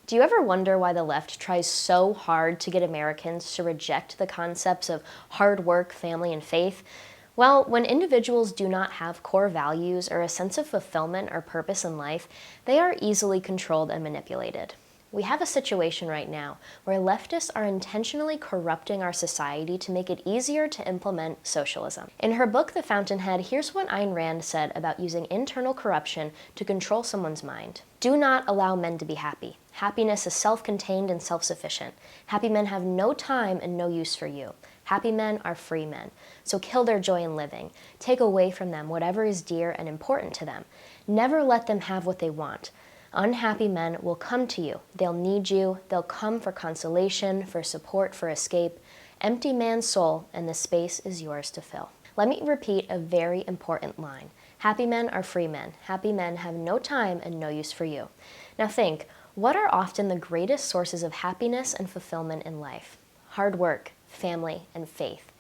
Do you ever wonder why the left tries so hard to get Americans to reject the concepts of hard work, family, and faith? Well, when individuals do not have core values or a sense of fulfillment or purpose in life, they are easily controlled and manipulated. We have a situation right now where leftists are intentionally corrupting our society to make it easier to implement socialism. In her book, The Fountainhead, here's what Ayn Rand said about using internal corruption to control someone's mind. Do not allow men to be happy. Happiness is self-contained and self-sufficient. Happy men have no time and no use for you. Happy men are free men. So kill their joy in living. Take away from them whatever is dear and important to them. Never let them have what they want. Unhappy men will come to you. They'll need you. They'll come for consolation, for support, for escape. Empty man's soul, and the space is yours to fill. Let me repeat a very important line. Happy men are free men. Happy men have no time and no use for you. Now think, what are often the greatest sources of happiness and fulfillment in life? Hard work, family, and faith.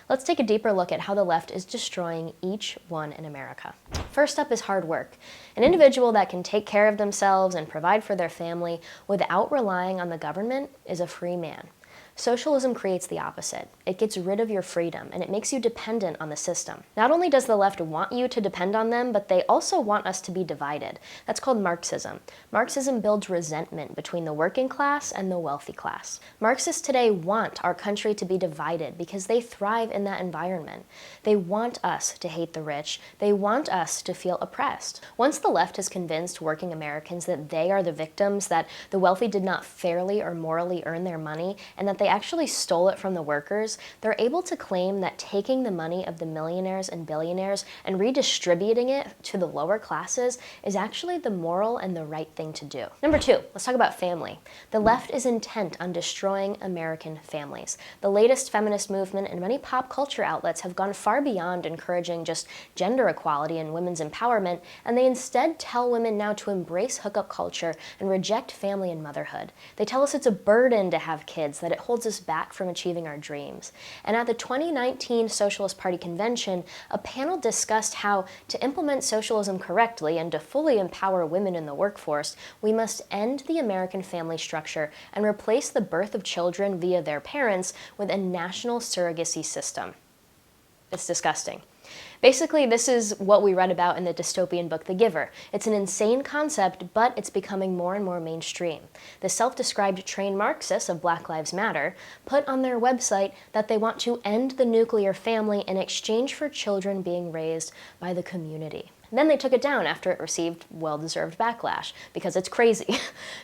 Let's take a deeper look at how the left is destroying each one in America. First up is hard work. An individual that can take care of themselves and provide for their family without relying on the government is a free man. Socialism creates the opposite. It gets rid of your freedom, and it makes you dependent on the system. Not only does the left want you to depend on them, but they also want us to be divided. That's called Marxism. Marxism builds resentment between the working class and the wealthy class. Marxists today want our country to be divided because they thrive in that environment. They want us to hate the rich. They want us to feel oppressed. Once the left has convinced working Americans that they are the victims, that the wealthy did not fairly or morally earn their money, and that they actually stole it from the workers, they're able to claim that taking the money of the millionaires and billionaires and redistributing it to the lower classes is actually the moral and the right thing to do. Number two, let's talk about family. The left is intent on destroying American families. The latest feminist movement and many pop culture outlets have gone far beyond encouraging just gender equality and women's empowerment, and they instead tell women now to embrace hookup culture and reject family and motherhood. They tell us it's a burden to have kids, that it holds us back from achieving our dreams. And at the 2019 Socialist Party convention, a panel discussed how to implement socialism correctly and to fully empower women in the workforce, we must end the American family structure and replace the birth of children via their parents with a national surrogacy system. It's disgusting. Basically, this is what we read about in the dystopian book The Giver. It's an insane concept, but it's becoming more and more mainstream. The self-described trained Marxists of Black Lives Matter put on their website that they want to end the nuclear family in exchange for children being raised by the community. Then they took it down after it received well-deserved backlash, because it's crazy.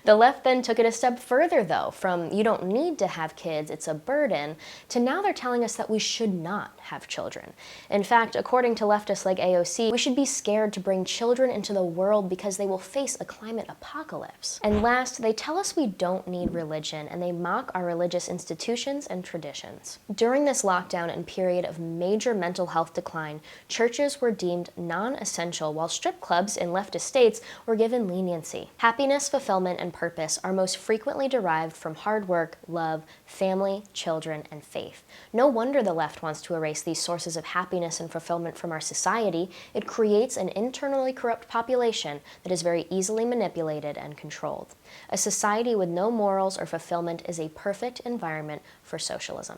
The left then took it a step further, though, from you don't need to have kids, it's a burden, to now they're telling us that we should not have children. In fact, according to leftists like AOC, we should be scared to bring children into the world because they will face a climate apocalypse. And last, they tell us we don't need religion, and they mock our religious institutions and traditions. During this lockdown and period of major mental health decline, churches were deemed non-essential, while strip clubs in leftist states were given leniency. Happiness, fulfillment, and purpose are most frequently derived from hard work, love, family, children, and faith. No wonder the left wants to erase these sources of happiness and fulfillment from our society. It creates an internally corrupt population that is very easily manipulated and controlled. A society with no morals or fulfillment is a perfect environment for socialism.